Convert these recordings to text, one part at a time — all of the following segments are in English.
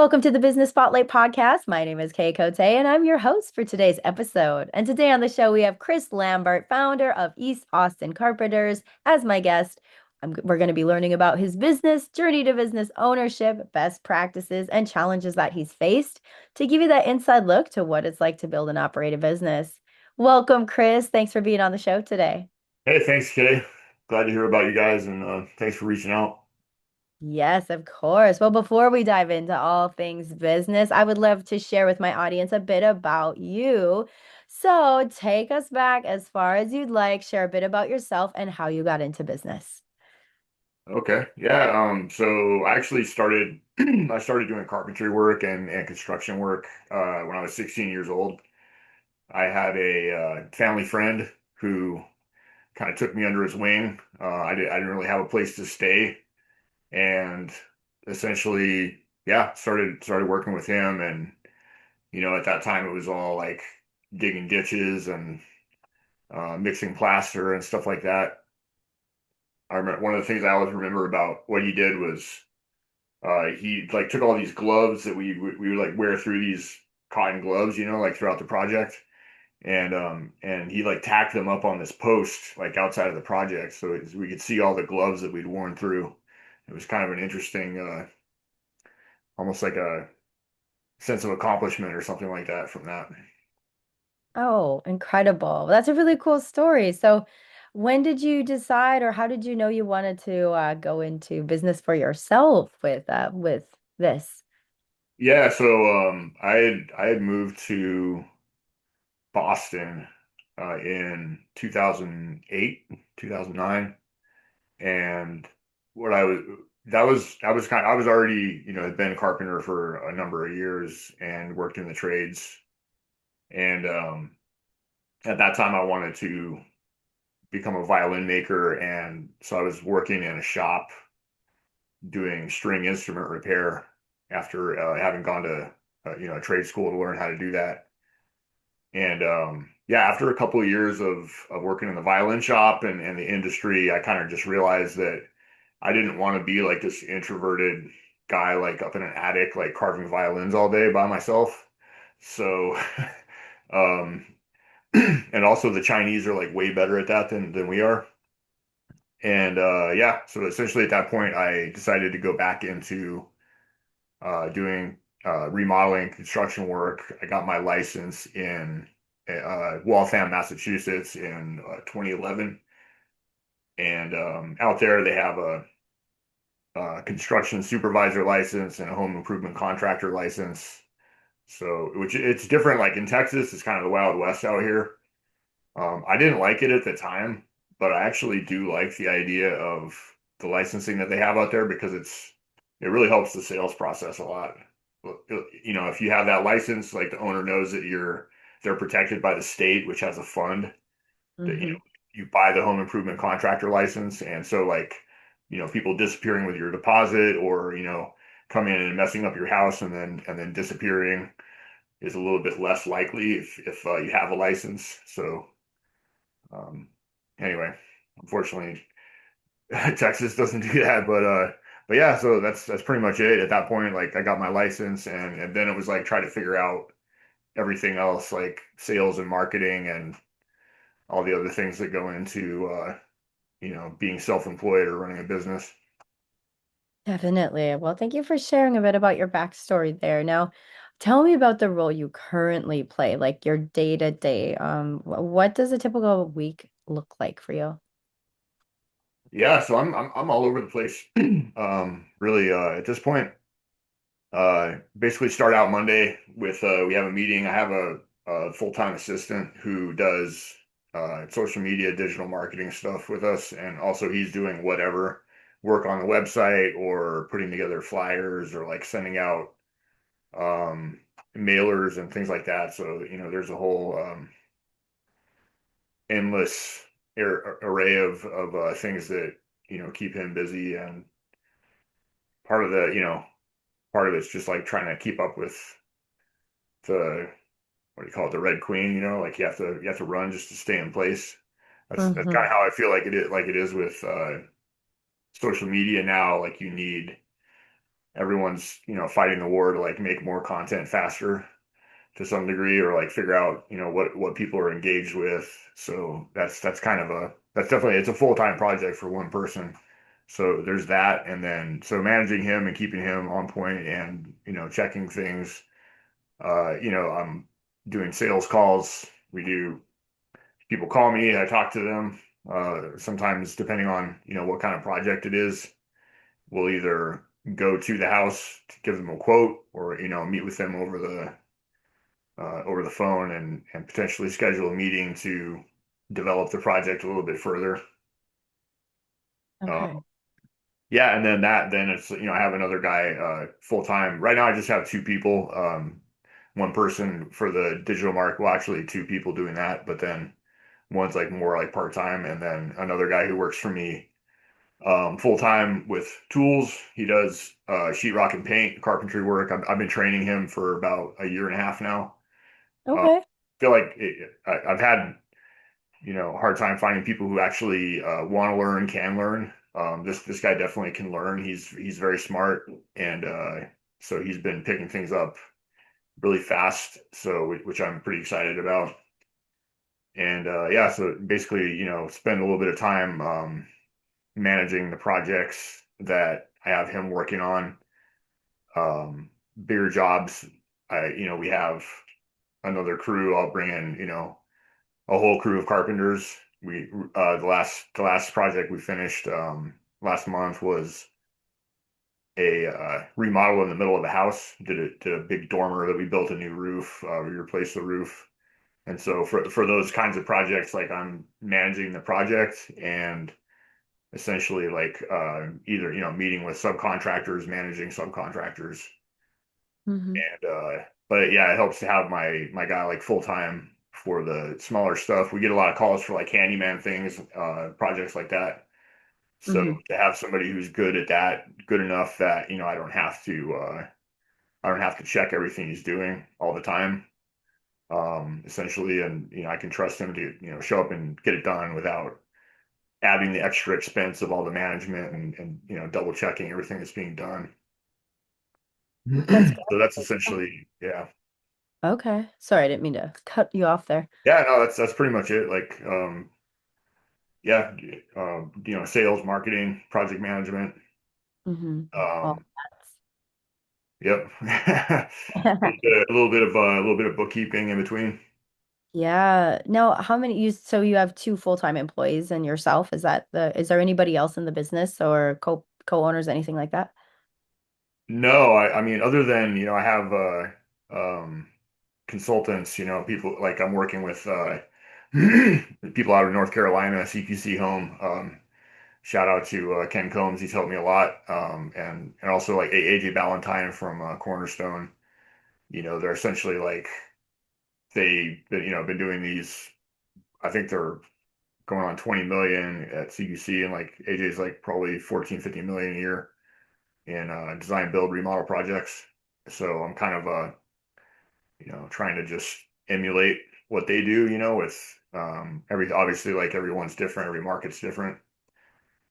Welcome to the Business Spotlight Podcast. My name is Kay Cote, and I'm your host for today's episode. And today on the show, we have Chris Lambert, founder of East Austin Carpenters, as my guest. We're going to be learning about his business, journey to business ownership, best practices, and challenges that he's faced to give you that inside look to what it's like to build and operate a business. Welcome, Chris. Thanks for being on the show today. Hey, thanks, Kay. Glad to hear about you guys, and thanks for reaching out. Yes, of course. Well, before we dive into all things business, I would love to share with my audience a bit about you. So take us back as far as you'd like, share a bit about yourself and how you got into business. Okay, yeah. So I actually started I started doing carpentry work and construction work when I was 16 years old. I had a family friend who kind of took me under his wing. I didn't really have a place to stay, and essentially, yeah, started working with him. And at that time, it was all like digging ditches and mixing plaster and stuff like that. I remember one of the things I always remember about what he did was he like took all these gloves that we would like wear through these cotton gloves, like throughout the project, and he like tacked them up on this post like outside of the project, so we could see all the gloves that we'd worn through. It was kind of an interesting, almost like a sense of accomplishment or something like that from that. Oh, incredible. Well, that's a really cool story. So when did you decide or how did you know you wanted to go into business for yourself with this? Yeah, so I had moved to Boston in 2008, 2009, and what I was I was kind of, I was already had been a carpenter for a number of years and worked in the trades, and at that time I wanted to become a violin maker, and so I was working in a shop doing string instrument repair after having gone to a trade school to learn how to do that. And yeah, after a couple of years of working in the violin shop and the industry, I kind of just realized that I didn't want to be like this introverted guy like up in an attic like carving violins all day by myself. So um and also the Chinese are like way better at that than we are. And yeah, so essentially at that point I decided to go back into doing remodeling construction work. I got my license in Waltham, Massachusetts in 2011. And out there, they have a construction supervisor license and a home improvement contractor license. So, which it's different. Like in Texas, it's kind of the Wild West out here. I didn't like it at the time, but I actually do like the idea of the licensing that they have out there because it really helps the sales process a lot. If you have that license, like the owner knows that they're protected by the state, which has a fund that Hmm. you buy the home improvement contractor license, and so like people disappearing with your deposit or coming in and messing up your house and then disappearing is a little bit less likely if you have a license. So um, anyway, unfortunately, Texas doesn't do that, but yeah, so that's pretty much it. At that point, like I got my license, and then it was like try to figure out everything else, like sales and marketing and all the other things that go into being self-employed or running a business. Definitely. Well, thank you for sharing a bit about your backstory there. Now, tell me about the role you currently play, like your day to day. What does a typical week look like for you? Yeah, so I'm all over the place. Really, at this point, basically start out Monday with we have a meeting. I have a full-time assistant who does social media, digital marketing stuff with us, and also he's doing whatever work on the website or putting together flyers or like sending out um, mailers and things like that. So there's a whole endless array of things that keep him busy, and part of the part of it's just like trying to keep up with the what do you call it, the Red Queen, like you have to run just to stay in place. That's kind Hmm. of how I feel like it is with social media now. Like everyone's, fighting the war to like make more content faster to some degree, or like figure out, what people are engaged with. So that's kind of that's definitely, it's a full-time project for one person. So there's that. And then, so managing him and keeping him on point and, checking things, I'm doing sales calls. We do, people call me, I talk to them. Sometimes depending on, what kind of project it is, we'll either go to the house to give them a quote, or, meet with them over the phone, and potentially schedule a meeting to develop the project a little bit further. Uh, Okay. yeah, and then it's, I have another guy full time. Right now I just have two people. One person for the digital market, well, actually two people doing that, but then one's like more like part time, and then another guy who works for me full time with tools. He does sheetrock and paint, carpentry work. I've been training him for about a year and a half now. Okay. Feel like I've had, a hard time finding people who actually want to learn, can learn. This guy definitely can learn. He's very smart, and so he's been picking things up really fast. So which I'm pretty excited about. And yeah, so basically, spend a little bit of time managing the projects that I have him working on. Bigger jobs, we have another crew. I'll bring in, a whole crew of carpenters. We the last project we finished last month was a remodel in the middle of the house. Did a big dormer that we built a new roof. We replaced the roof, and so for those kinds of projects, like I'm managing the project and essentially like either meeting with subcontractors, managing subcontractors, Hmm. and but yeah, it helps to have my guy like full time for the smaller stuff. We get a lot of calls for like handyman things, projects like that. So Hmm. to have somebody who's good at that, good enough that I don't have to check everything he's doing all the time, essentially, and I can trust him to show up and get it done without adding the extra expense of all the management, and double checking everything that's being done. That's So that's good. essentially, yeah. Okay. Sorry, I didn't mean to cut you off there. Yeah, no, that's pretty much it. Like, yeah, sales, marketing, project management. Hmm. All Um, that's. yep. A little bit of bookkeeping in between. Yeah. No, how many so you have two full-time employees and yourself? Is there anybody else in the business or co-owners, anything like that? No, I mean, other than, I have consultants, people like I'm working with people out of North Carolina, CQC Home. Shout out to Ken Combs, he's helped me a lot. And also like AJ Ballantyne from Cornerstone. They're essentially like been doing these. I think they're going on 20 million at CQC, and like AJ's like probably 14, 15 million a year in design, build, remodel projects. So I'm kind of trying to just emulate what they do, with obviously like everyone's different, every market's different.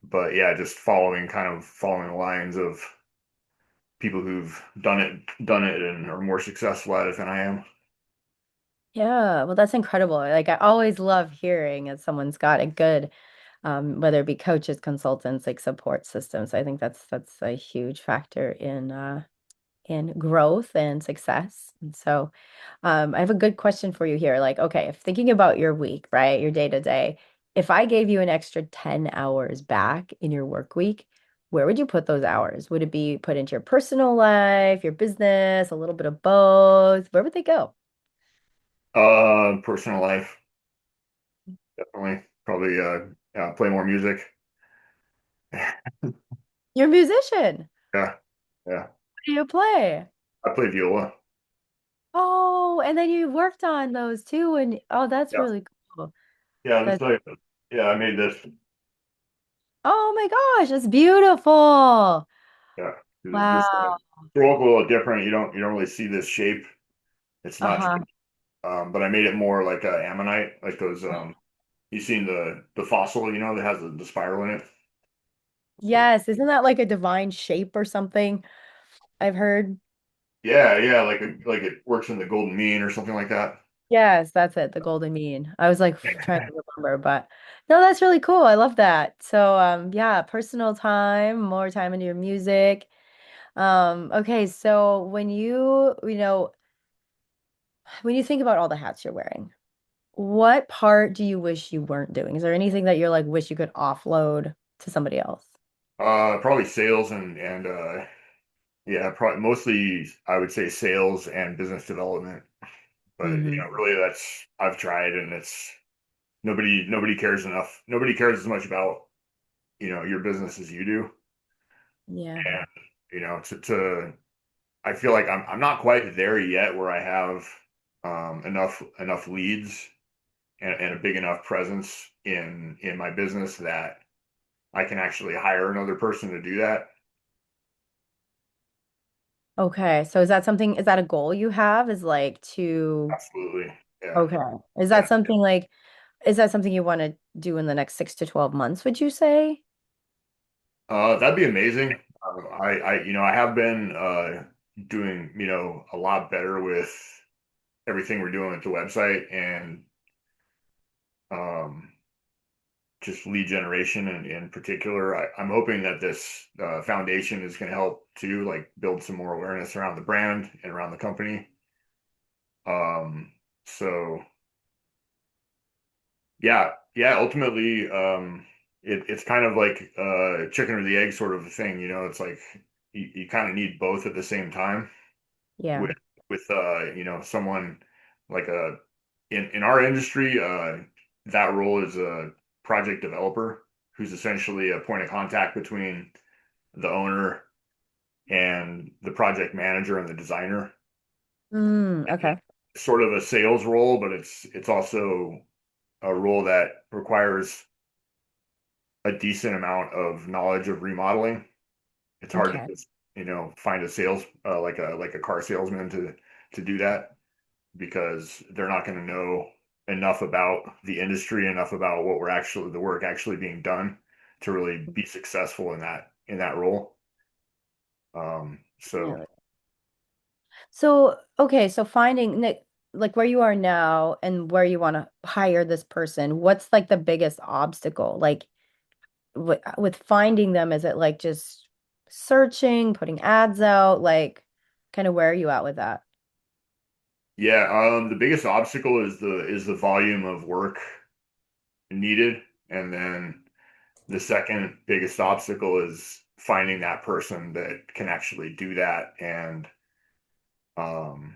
But yeah, just following the lines of people who've done it and are more successful at it than I am. Yeah, well, that's incredible. Like I always love hearing that someone's got a good, whether it be coaches, consultants, like support systems. I think that's a huge factor in growth and success. And so, I have a good question for you here. Like, okay, if thinking about your week, right, your day to day, if I gave you an extra 10 hours back in your work week, where would you put those hours? Would it be put into your personal life, your business, a little bit of both? Where would they go? Personal life, definitely. Probably play more music. You're a musician. Yeah, yeah. What do you play? I play viola. Oh, and then you worked on those too, and oh, that's Yeah, really cool. yeah. That's Yeah, I made this. oh my gosh, that's beautiful. Yeah, this Wow. stroke a little different. You don't really see this shape. It's not, Uh-huh. but I made it more like a ammonite, like those. You seen the fossil, that has the spiral in it. Yes, isn't that like a divine shape or something? I've heard. Yeah, yeah, like it works in the golden mean or something like that. Yes, that's it, the golden mean. I was like trying to remember, but no, that's really cool. I love that. So, yeah, personal time, more time into your music. Okay, so when you think about all the hats you're wearing, what part do you wish you weren't doing? Is there anything that you're like wish you could offload to somebody else? Probably sales and yeah, probably mostly I would say sales and business development. But Hmm. really that's I've tried and it's nobody cares enough. Nobody cares as much about, your business as you do. Yeah. And to I feel like I'm not quite there yet where I have enough leads and a big enough presence in my business that I can actually hire another person to do that. Okay. So is that a goal you have? Is like to, Absolutely. Yeah. okay. Is that Yeah. something like, is that something you want to do in the next 6 to 12 months, would you say? That'd be amazing. I have been doing, a lot better with everything we're doing with the website and um, just lead generation in particular. I'm hoping that this foundation is going to help too, like build some more awareness around the brand and around the company. So yeah, yeah, ultimately, it's kind of like chicken or the egg sort of a thing, it's like you kind of need both at the same time Yeah. with someone like in our industry, that role is a project developer who's essentially a point of contact between the owner and the project manager and the designer. Okay. It's sort of a sales role, but it's also a role that requires a decent amount of knowledge of remodeling. It's hard to Okay. just, find a sales like a car salesman to do that because they're not going to know enough about the industry, enough about what we're actually the work actually being done to really be successful in that role. So Definitely. So, okay, so finding Nick, like where you are now and where you want to hire this person, what's like the biggest obstacle? Like with finding them, is it like just searching, putting ads out? Like kind of where are you at with that? yeah, the biggest obstacle is the volume of work needed, and then the second biggest obstacle is finding that person that can actually do that. And um,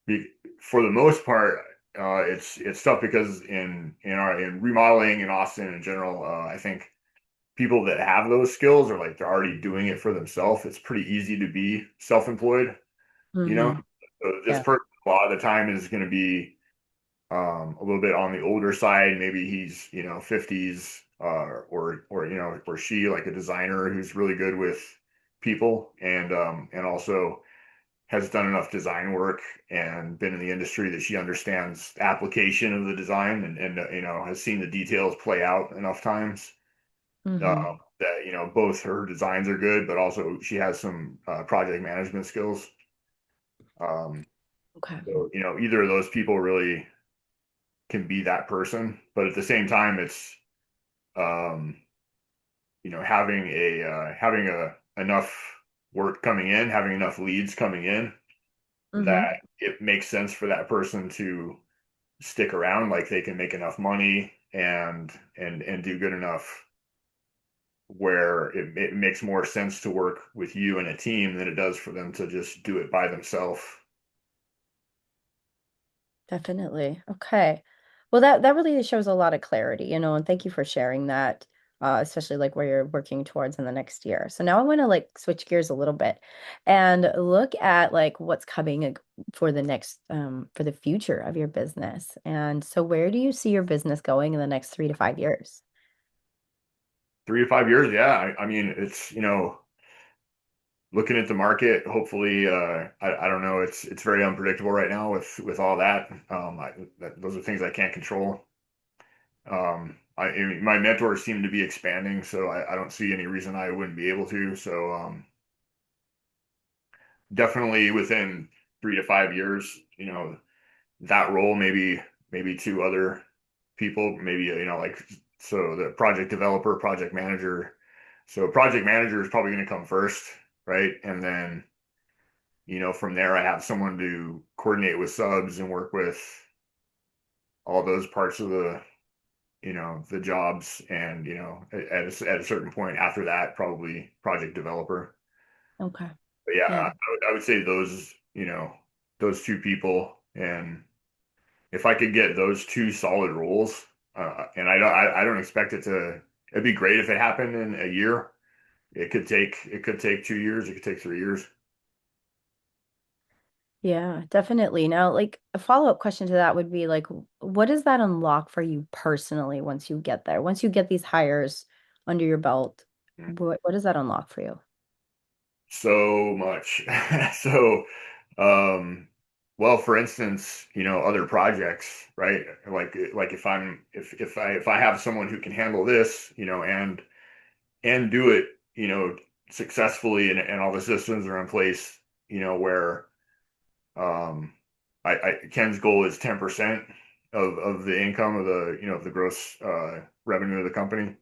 be, for the most part, it's tough because in remodeling in Austin in general, I think people that have those skills are like they're already doing it for themselves. It's pretty easy to be self-employed, you know. Hmm. So this Yeah. person a lot of the time is going to be a little bit on the older side. Maybe he's 50s or or she like a designer who's really good with people and also has done enough design work and been in the industry that she understands the application of the design and has seen the details play out enough times Hmm. that both her designs are good, but also she has some project management skills. Um, Okay. so either of those people really can be that person, but at the same time, it's um, having a enough work coming in, having enough leads coming in Hmm. that it makes sense for that person to stick around, like they can make enough money and do good enough where it makes more sense to work with you and a team than it does for them to just do it by themselves. Definitely. Okay. Well, that really shows a lot of clarity, and thank you for sharing that, especially like where you're working towards in the next year. So now I want to like switch gears a little bit and look at like what's coming for the next for the future of your business. And so where do you see your business going in the next 3 to 5 years? 3 to 5 years, yeah. I mean, it's looking at the market. Hopefully, I don't know. It's very unpredictable right now with all that. Those are things I can't control. My mentors seem to be expanding, so I don't see any reason I wouldn't be able to. So definitely within 3 to 5 years, that role, maybe two other people, maybe, like, so the project developer, project manager. So project manager is probably going to come first, right? And then, from there, I have someone to coordinate with subs and work with all those parts of the jobs. And, at a certain point after that, probably project developer. Okay. But yeah, Yeah. I would say those two people. And if I could get those two solid roles, and I don't expect it to, it'd be great if it happened in a year. It could take 2 years. It could take 3 years. Yeah, definitely. Now, like a follow-up question to that would be like, what does that unlock for you personally once you get there? Once you get these hires under your belt, what does that unlock for you? So much. So, um, well, for instance, other projects, right? Like if I have someone who can handle this, and do it, successfully, and all the systems are in place, where um Ken's goal is 10% of the income of the gross revenue of the company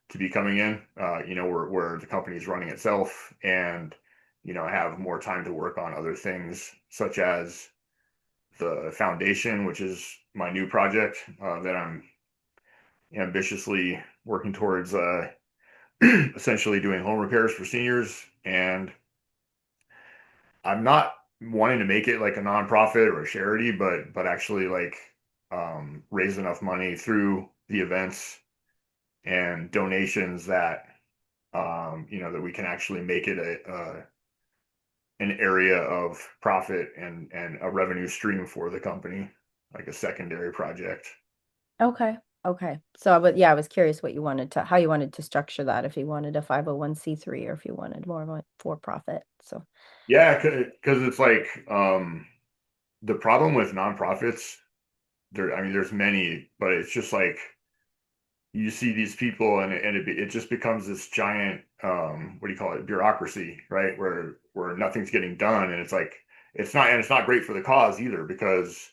to be coming in, where the company is running itself, and, have more time to work on other things such as the foundation, which is my new project that I'm ambitiously working towards, essentially doing home repairs for seniors. And I'm not wanting to make it like a nonprofit or a charity, but actually, like, raise enough money through the events and donations that, that we can actually make it an area of profit and a revenue stream for the company, like a secondary project. Okay. Okay. So, but yeah, I was curious what you wanted to, how you wanted to structure that, if you wanted a 501(c)(3) or if you wanted more of a for profit. So, Yeah, because it's like, the problem with nonprofits. I mean, there's many, but it's just like you see these people, and it just becomes this giant, what do you call it, bureaucracy, right? Where nothing's getting done, and it's not great for the cause either, because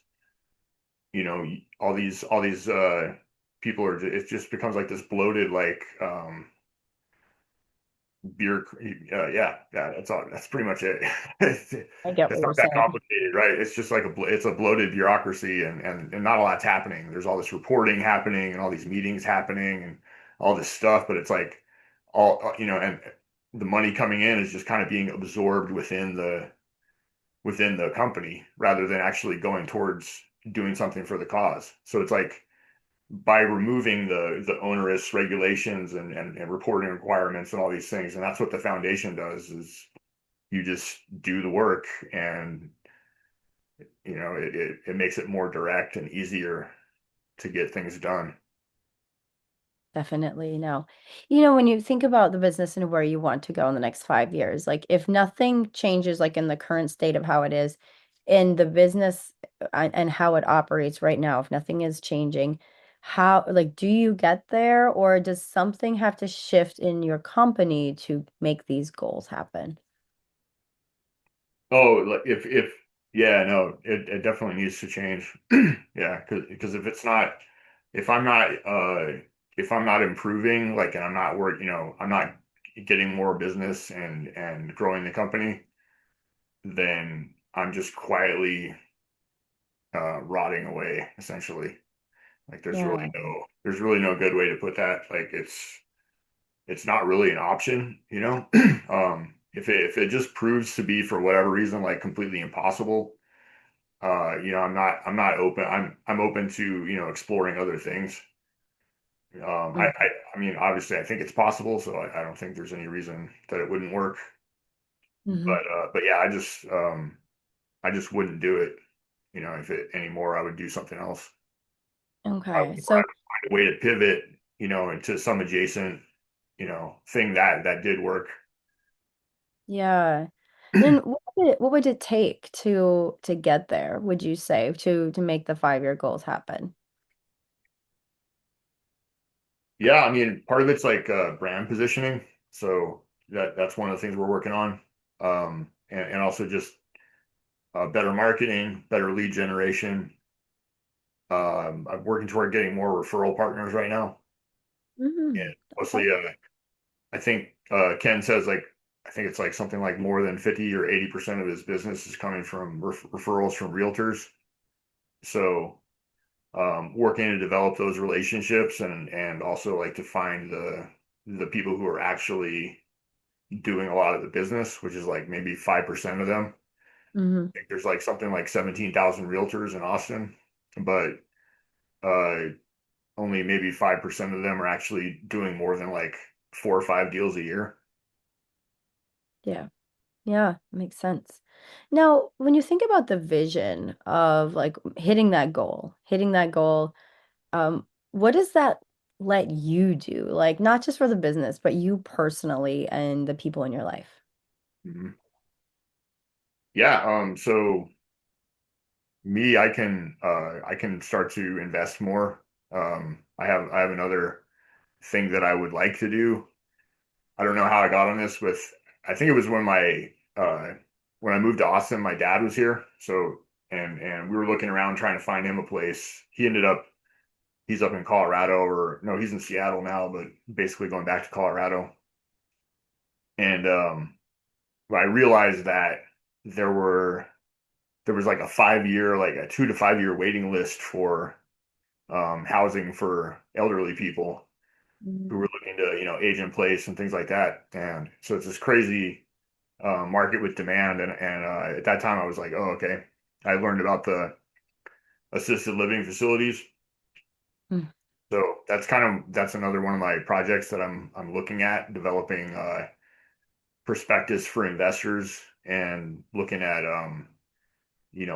all these people it just becomes like this bloated, like, beer. Yeah, that's pretty much it. it's, I get it's what not you're that saying. complicated, right? It's just like it's a bloated bureaucracy, and not a lot's happening. There's all this reporting happening and all these meetings happening and all this stuff, but it's like and the money coming in is just kind of being absorbed within the company rather than actually going towards doing something for the cause. So it's like, by removing the onerous regulations and reporting requirements and all these things, and that's what the foundation does, is you just do the work, and it makes it more direct and easier to get things done. Definitely. No. When you think about the business and where you want to go in the next 5 years, like if nothing changes, like in the current state of how it is in the business and how it operates right now, if nothing is changing, how, like, do you get there or does something have to shift in your company to make these goals happen? Oh, like, if yeah, no, it definitely needs to change. Yeah, because if I'm not improving, like, and I'm not getting more business and growing the company, then I'm just quietly rotting away, essentially. Like, Yeah. there's really no good way to put that. Like, it's not really an option, you know. If it just proves to be, for whatever reason, like, completely impossible, I'm not open. I'm open to, exploring other things. I mean, obviously, I think it's possible, so I don't think there's any reason that it wouldn't work. Hmm. But yeah, I just wouldn't do it. If it anymore, I would do something else. I would Okay. So, find a way to pivot, into some adjacent, thing that did work. yeah. Then what would it take to get there, would you say, to make the 5 year goals happen? Yeah, I mean, part of it's like brand positioning. So that's one of the things we're working on. and also just better marketing, better lead generation. I'm working toward getting more referral partners right now, and Okay. mostly, I think Ken says like I think it's like something like more than 50 or 80% of his business is coming from referrals from realtors. So working to develop those relationships and also like to find the people who are actually doing a lot of the business, which is like maybe 5% of them. Hmm. I think there's like something like 17,000 realtors in Austin, but uh, only maybe 5% of them are actually doing more than like 4 or 5 deals a year. Yeah. Yeah, makes sense. Now, when you think about the vision of like hitting that goal, what does that let you do? Like not just for the business, but you personally and the people in your life. Mhm. Yeah, so me, I can start to invest more. I have another thing that I would like to do. I don't know how I got on this with I think it was when I moved to Austin, my dad was here. So and we were looking around trying to find him a place. He's up in Colorado or no, he's in Seattle now, but basically going back to Colorado. And I realized that there were there was like a 5 year, like a 2 to 5 year waiting list for housing for elderly people who Mhm. were looking to, age in place and things like that. And so it's this crazy market with demand. And at that time, I was like, oh, okay. I learned about the assisted living facilities. Mm. So that's another one of my projects that I'm looking at developing prospectus for investors and looking at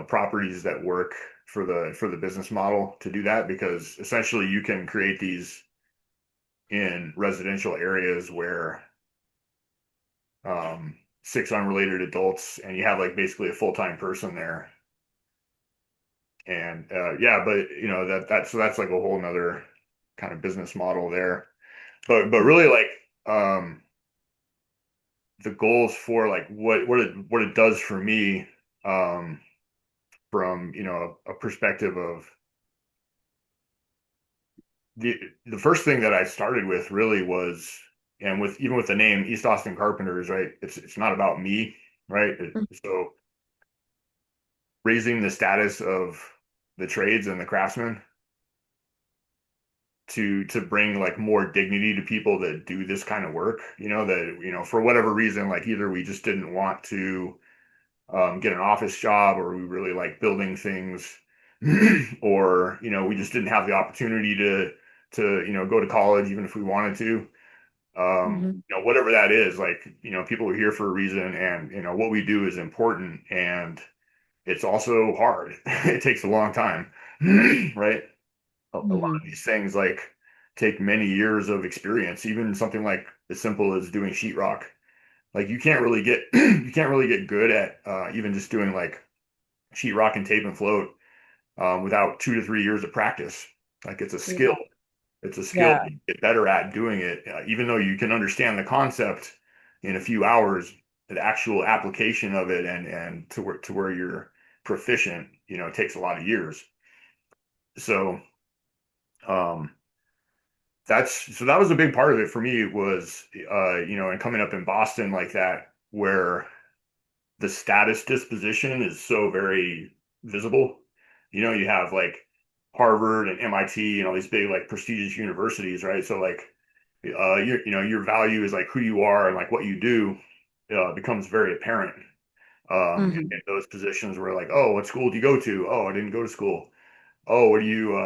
properties that work for the business model to do that because essentially you can create these in residential areas where six unrelated adults and you have like basically a full-time person there. And yeah, but so that's like a whole nother kind of business model there. But really like um the goals for like what it does for me um from a perspective of the the first thing that I started with really was and with even with the name East Austin Carpenters, right? It's not about me, right? So raising the status of the trades and the craftsmen to bring like more dignity to people that do this kind of work, that for whatever reason, like either we just didn't want to get an office job or we really like building things or we just didn't have the opportunity to go to college even if we wanted to Mhm. whatever that is, like people are here for a reason, and what we do is important, and it's also hard. It takes a long time, right? A lot of Mhm. these things like take many years of experience, even something like as simple as doing sheetrock. Like you can't really get you can't really get good at even just doing like sheetrock and tape and float without 2 to 3 years of practice. Like it's a skill. Yeah. It's a skill Yeah. you get better at doing it. Even though you can understand the concept in a few hours, the actual application of it and to where you're proficient, it takes a lot of years. So um, that was a big part of it for me was and coming up in Boston like that, where the status disposition is so very visible. You have like Harvard and MIT and all these big like prestigious universities, right? So like your value is like who you are and like what you do becomes very apparent Hmm. in those positions where like, oh, what school do you go to? Oh, I didn't go to school. Oh, what do you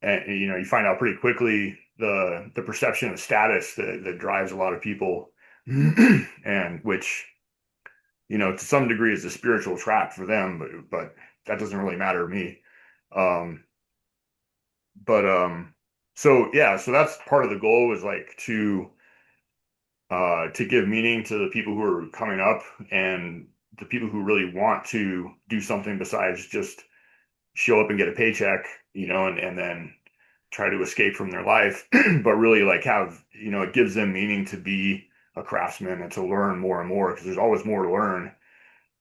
and you find out pretty quickly the perception of status that drives a lot of people and which to some degree is a spiritual trap for them, but that doesn't really matter to me. Um, but so yeah, so that's part of the goal is like to give meaning to the people who are coming up and the people who really want to do something besides just show up and get a paycheck, and then try to escape from their life, but really like have, it gives them meaning to be a craftsman and to learn more and more because there's always more to learn,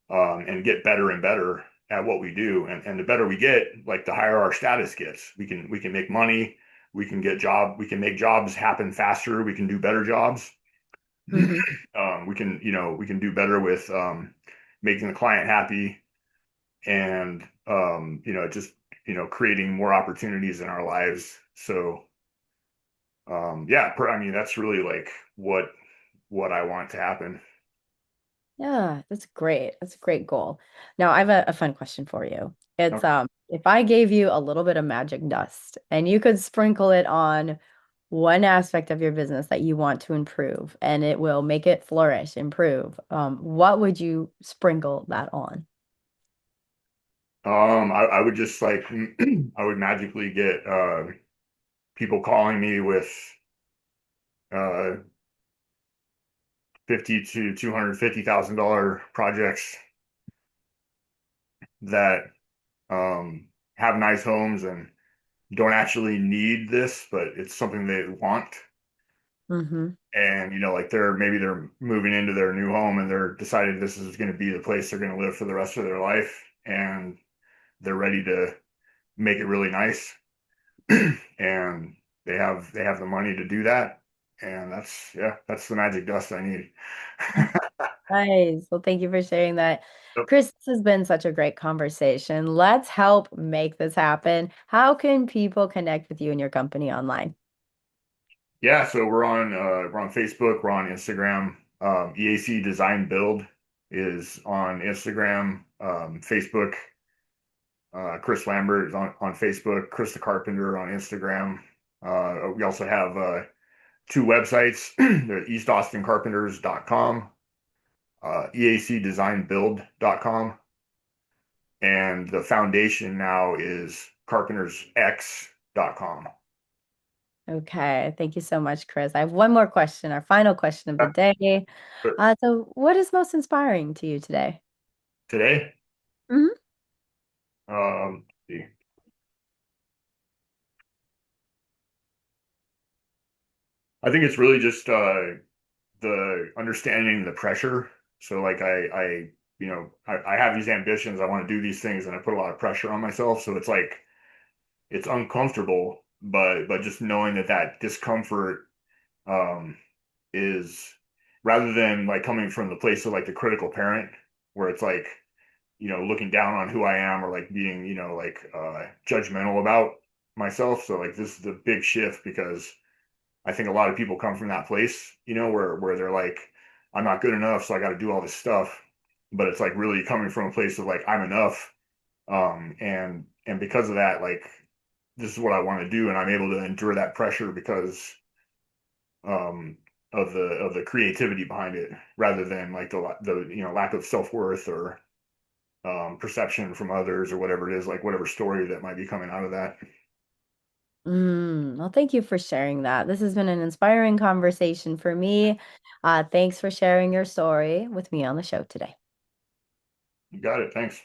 and get better and better at what we do. And the better we get, like the higher our status gets. We can make money, we can make jobs happen faster, we can do better jobs. Hmm. We can do better with making the client happy and just creating more opportunities in our lives. So yeah, I mean that's really like what I want to happen. Yeah, that's great. That's a great goal. Now, I have a fun question for you. It's Okay. if I gave you a little bit of magic dust and you could sprinkle it on one aspect of your business that you want to improve and it will make it flourish, improve, what would you sprinkle that on? I would just like I would magically get people calling me with uh 50 to $250,000 projects that have nice homes and don't actually need this, but it's something they want. Hmm. And like they're moving into their new home and they're decided this is going to be the place they're going to live for the rest of their life, and they're ready to make it really nice, and they have the money to do that, and that's the magic dust I need. Nice. Well, thank you for sharing that. Yep. Chris, this has been such a great conversation. Let's help make this happen. How can people connect with you and your company online? Yeah, so we're on Facebook, we're on Instagram. EAC Design Build is on Instagram, Facebook. Chris Lambert is on Facebook, Chris the Carpenter on Instagram. We also have two websites. They're eastaustincarpenters.com, eacdesignbuild.com, and the foundation now is carpentersx.com. Okay, thank you so much, Chris. I have one more question, our final question of the day. But So what is most inspiring to you today? today, Hmm. let's see. I think it's really just the understanding the pressure. So like I have these ambitions. I want to do these things, and I put a lot of pressure on myself. So it's like it's uncomfortable, but just knowing that discomfort um, is rather than like coming from the place of like the critical parent, where it's like looking down on who I am or like being like judgmental about myself. So like this is a big shift because I think a lot of people come from that place, where they're like, I'm not good enough, so I got to do all this stuff. But it's like really coming from a place of like I'm enough, and because of that, like this is what I want to do, and I'm able to endure that pressure because um, of the creativity behind it, rather than like the lack of self worth or perception from others or whatever it is, like whatever story that might be coming out of that. Well, thank you for sharing that. This has been an inspiring conversation for me. Thanks for sharing your story with me on the show today. You got it. Thanks.